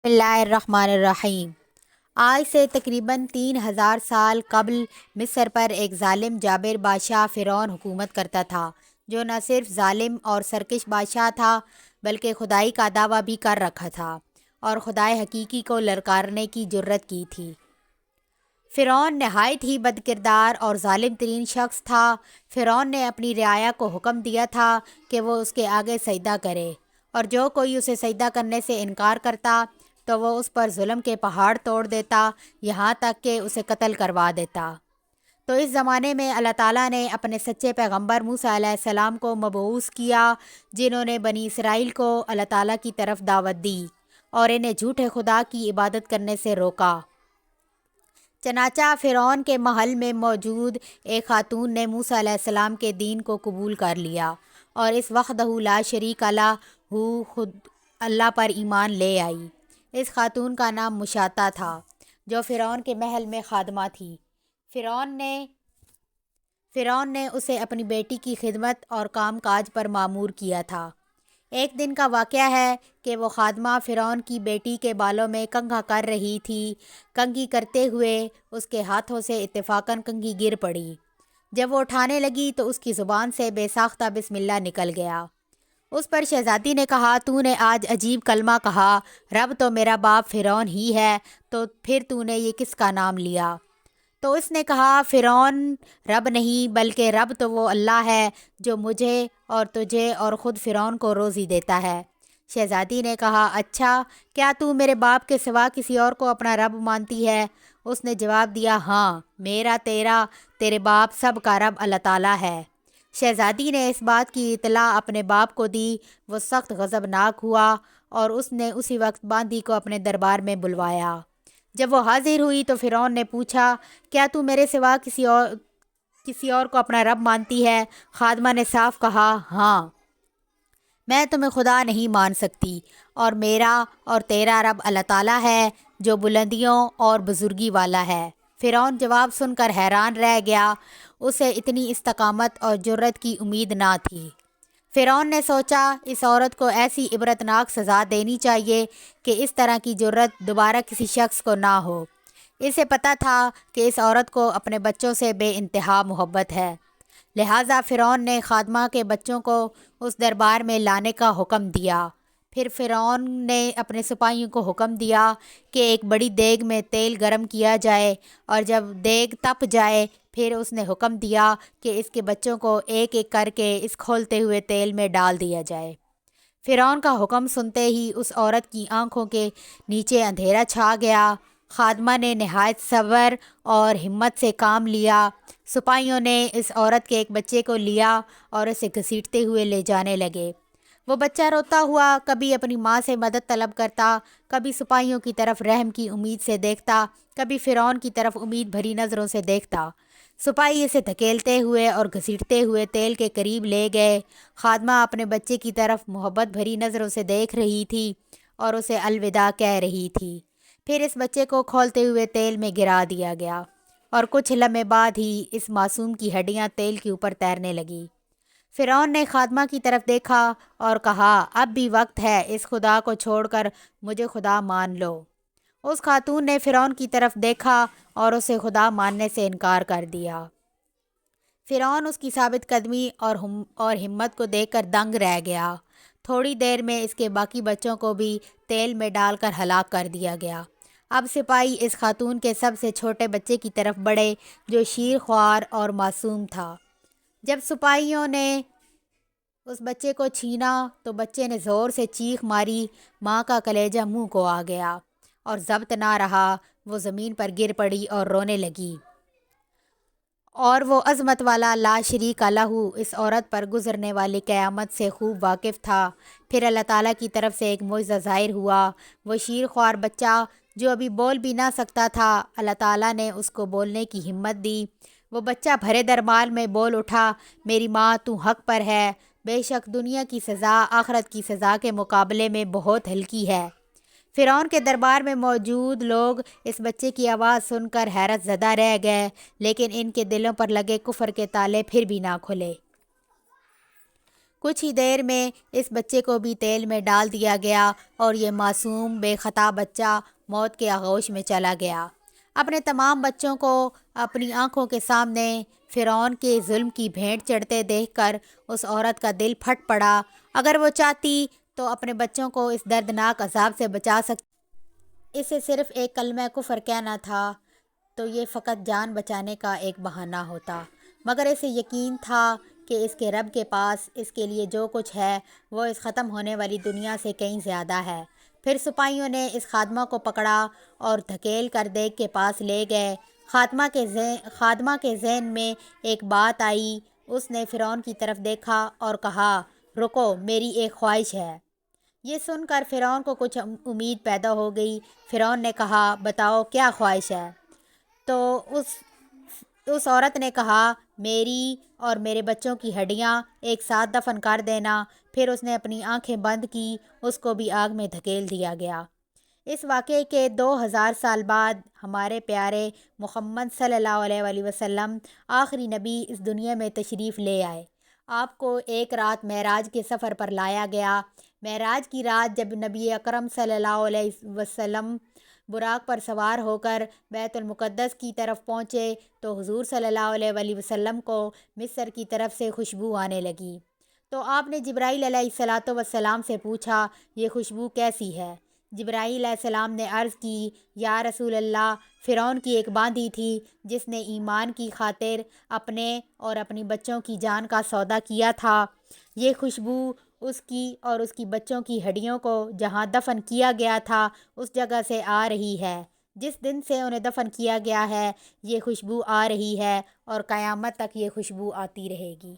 بسم اللہ الرحمن الرحیم۔ آج سے تقریباً 3000 سال قبل مصر پر ایک ظالم جابر بادشاہ فرعون حکومت کرتا تھا، جو نہ صرف ظالم اور سرکش بادشاہ تھا بلکہ خدائی کا دعویٰ بھی کر رکھا تھا اور خدائے حقیقی کو للکارنے کی جرت کی تھی۔ فرعون نہایت ہی بد کردار اور ظالم ترین شخص تھا۔ فرعون نے اپنی رعایا کو حکم دیا تھا کہ وہ اس کے آگے سجدہ کرے، اور جو کوئی اسے سجدہ کرنے سے انکار کرتا تو وہ اس پر ظلم کے پہاڑ توڑ دیتا، یہاں تک کہ اسے قتل کروا دیتا۔ تو اس زمانے میں اللہ تعالیٰ نے اپنے سچے پیغمبر موسیٰ علیہ السلام کو مبعوث کیا، جنہوں نے بنی اسرائیل کو اللہ تعالیٰ کی طرف دعوت دی اور انہیں جھوٹے خدا کی عبادت کرنے سے روکا۔ چنانچہ فرعون کے محل میں موجود ایک خاتون نے موسیٰ علیہ السلام کے دین کو قبول کر لیا اور اس وحدہ لا شریک لہ خود اللہ پر ایمان لے آئی۔ اس خاتون کا نام مشاطہ تھا، جو فرعون کے محل میں خادمہ تھی۔ فرعون نے اسے اپنی بیٹی کی خدمت اور کام کاج پر مامور کیا تھا۔ ایک دن کا واقعہ ہے کہ وہ خادمہ فرعون کی بیٹی کے بالوں میں کنگھا کر رہی تھی۔ کنگھی کرتے ہوئے اس کے ہاتھوں سے اتفاقاً کنگھی گر پڑی۔ جب وہ اٹھانے لگی تو اس کی زبان سے بے ساختہ بسم اللہ نکل گیا۔ اس پر شہزادی نے کہا، تو نے آج عجیب کلمہ کہا، رب تو میرا باپ فرعون ہی ہے، تو پھر تو نے یہ کس کا نام لیا؟ تو اس نے کہا، فرعون رب نہیں بلکہ رب تو وہ اللہ ہے جو مجھے اور تجھے اور خود فرعون کو روزی دیتا ہے۔ شہزادی نے کہا، اچھا، کیا تو میرے باپ کے سوا کسی اور کو اپنا رب مانتی ہے؟ اس نے جواب دیا، ہاں، میرا، تیرا، تیرے باپ سب کا رب اللہ تعالیٰ ہے۔ شہزادی نے اس بات کی اطلاع اپنے باپ کو دی۔ وہ سخت غضبناک ہوا اور اس نے اسی وقت باندی کو اپنے دربار میں بلوایا۔ جب وہ حاضر ہوئی تو فرعون نے پوچھا، کیا تو میرے سوا کسی اور کو اپنا رب مانتی ہے؟ خادمہ نے صاف کہا، ہاں، میں تمہیں خدا نہیں مان سکتی، اور میرا اور تیرا رب اللہ تعالیٰ ہے جو بلندیوں اور بزرگی والا ہے۔ فرعون جواب سن کر حیران رہ گیا، اسے اتنی استقامت اور جرت کی امید نہ تھی۔ فرعون نے سوچا، اس عورت کو ایسی عبرتناک سزا دینی چاہیے کہ اس طرح کی جرت دوبارہ کسی شخص کو نہ ہو۔ اسے پتہ تھا کہ اس عورت کو اپنے بچوں سے بے انتہا محبت ہے، لہٰذا فرعون نے خادمہ کے بچوں کو اس دربار میں لانے کا حکم دیا۔ پھر فرعون نے اپنے سپاہیوں کو حکم دیا کہ ایک بڑی دیگ میں تیل گرم کیا جائے، اور جب دیگ تپ جائے پھر اس نے حکم دیا کہ اس کے بچوں کو ایک ایک کر کے اس کھولتے ہوئے تیل میں ڈال دیا جائے۔ فرعون کا حکم سنتے ہی اس عورت کی آنکھوں کے نیچے اندھیرا چھا گیا۔ خادمہ نے نہایت صبر اور ہمت سے کام لیا۔ سپاہیوں نے اس عورت کے ایک بچے کو لیا اور اسے گھسیٹتے ہوئے لے جانے لگے۔ وہ بچہ روتا ہوا کبھی اپنی ماں سے مدد طلب کرتا، کبھی سپاہیوں کی طرف رحم کی امید سے دیکھتا، کبھی فرعون کی طرف امید بھری نظروں سے دیکھتا۔ سپاہی اسے دھکیلتے ہوئے اور گھسیٹتے ہوئے تیل کے قریب لے گئے۔ خادمہ اپنے بچے کی طرف محبت بھری نظروں سے دیکھ رہی تھی اور اسے الوداع کہہ رہی تھی۔ پھر اس بچے کو کھولتے ہوئے تیل میں گرا دیا گیا، اور کچھ لمحے بعد ہی اس معصوم کی ہڈیاں تیل کے اوپر تیرنے لگیں۔ فرعون نے خادمہ کی طرف دیکھا اور کہا، اب بھی وقت ہے، اس خدا کو چھوڑ کر مجھے خدا مان لو۔ اس خاتون نے فرعون کی طرف دیکھا اور اسے خدا ماننے سے انکار کر دیا۔ فرعون اس کی ثابت قدمی اور ہمت کو دیکھ کر دنگ رہ گیا۔ تھوڑی دیر میں اس کے باقی بچوں کو بھی تیل میں ڈال کر ہلاک کر دیا گیا۔ اب سپاہی اس خاتون کے سب سے چھوٹے بچے کی طرف بڑھے جو شیر خوار اور معصوم تھا۔ جب سپاہیوں نے اس بچے کو چھینا تو بچے نے زور سے چیخ ماری، ماں کا کلیجہ منہ کو آ گیا اور ضبط نہ رہا، وہ زمین پر گر پڑی اور رونے لگی۔ اور وہ عظمت والا لا شریک لہ اس عورت پر گزرنے والی قیامت سے خوب واقف تھا۔ پھر اللہ تعالیٰ کی طرف سے ایک معجزہ ظاہر ہوا۔ وہ شیر خوار بچہ جو ابھی بول بھی نہ سکتا تھا، اللہ تعالیٰ نے اس کو بولنے کی ہمت دی۔ وہ بچہ بھرے دربار میں بول اٹھا، میری ماں، تو حق پر ہے، بے شک دنیا کی سزا آخرت کی سزا کے مقابلے میں بہت ہلکی ہے۔ فرعون کے دربار میں موجود لوگ اس بچے کی آواز سن کر حیرت زدہ رہ گئے، لیکن ان کے دلوں پر لگے کفر کے تالے پھر بھی نہ کھلے۔ کچھ ہی دیر میں اس بچے کو بھی تیل میں ڈال دیا گیا اور یہ معصوم بے خطا بچہ موت کے آغوش میں چلا گیا۔ اپنے تمام بچوں کو اپنی آنکھوں کے سامنے فرعون کے ظلم کی بھینٹ چڑھتے دیکھ کر اس عورت کا دل پھٹ پڑا۔ اگر وہ چاہتی تو اپنے بچوں کو اس دردناک عذاب سے بچا سکتی۔ اسے صرف ایک کلمہ کفر کہنا تھا تو یہ فقط جان بچانے کا ایک بہانہ ہوتا، مگر اسے یقین تھا کہ اس کے رب کے پاس اس کے لیے جو کچھ ہے وہ اس ختم ہونے والی دنیا سے کہیں زیادہ ہے۔ پھر سپاہیوں نے اس خادمہ کو پکڑا اور دھکیل کر دیگ کے پاس لے گئے۔ خادمہ کے ذہن میں ایک بات آئی۔ اس نے فرعون کی طرف دیکھا اور کہا، رکو، میری ایک خواہش ہے۔ یہ سن کر فرعون کو کچھ امید پیدا ہو گئی۔ فرعون نے کہا، بتاؤ کیا خواہش ہے؟ تو اس عورت نے کہا، میری اور میرے بچوں کی ہڈیاں ایک ساتھ دفن کر دینا۔ پھر اس نے اپنی آنکھیں بند کی، اس کو بھی آگ میں دھکیل دیا گیا۔ اس واقعے کے 2000 سال بعد ہمارے پیارے محمد صلی اللہ علیہ وآلہ وسلم آخری نبی اس دنیا میں تشریف لے آئے۔ آپ کو ایک رات معراج کے سفر پر لایا گیا۔ معراج کی رات جب نبی اکرم صلی اللہ علیہ وسلم براق پر سوار ہو کر بیت المقدس کی طرف پہنچے تو حضور صلی اللہ علیہ وآلہ وسلم کو مصر کی طرف سے خوشبو آنے لگی۔ تو آپ نے جبرائیل علیہ السلام سے پوچھا، یہ خوشبو کیسی ہے؟ جبرائیل علیہ السلام نے عرض کی، یا رسول اللہ، فرعون کی ایک باندھی تھی جس نے ایمان کی خاطر اپنے اور اپنی بچوں کی جان کا سودا کیا تھا۔ یہ خوشبو اس کی اور اس کی بچوں کی ہڈیوں کو جہاں دفن کیا گیا تھا اس جگہ سے آ رہی ہے۔ جس دن سے انہیں دفن کیا گیا ہے یہ خوشبو آ رہی ہے اور قیامت تک یہ خوشبو آتی رہے گی۔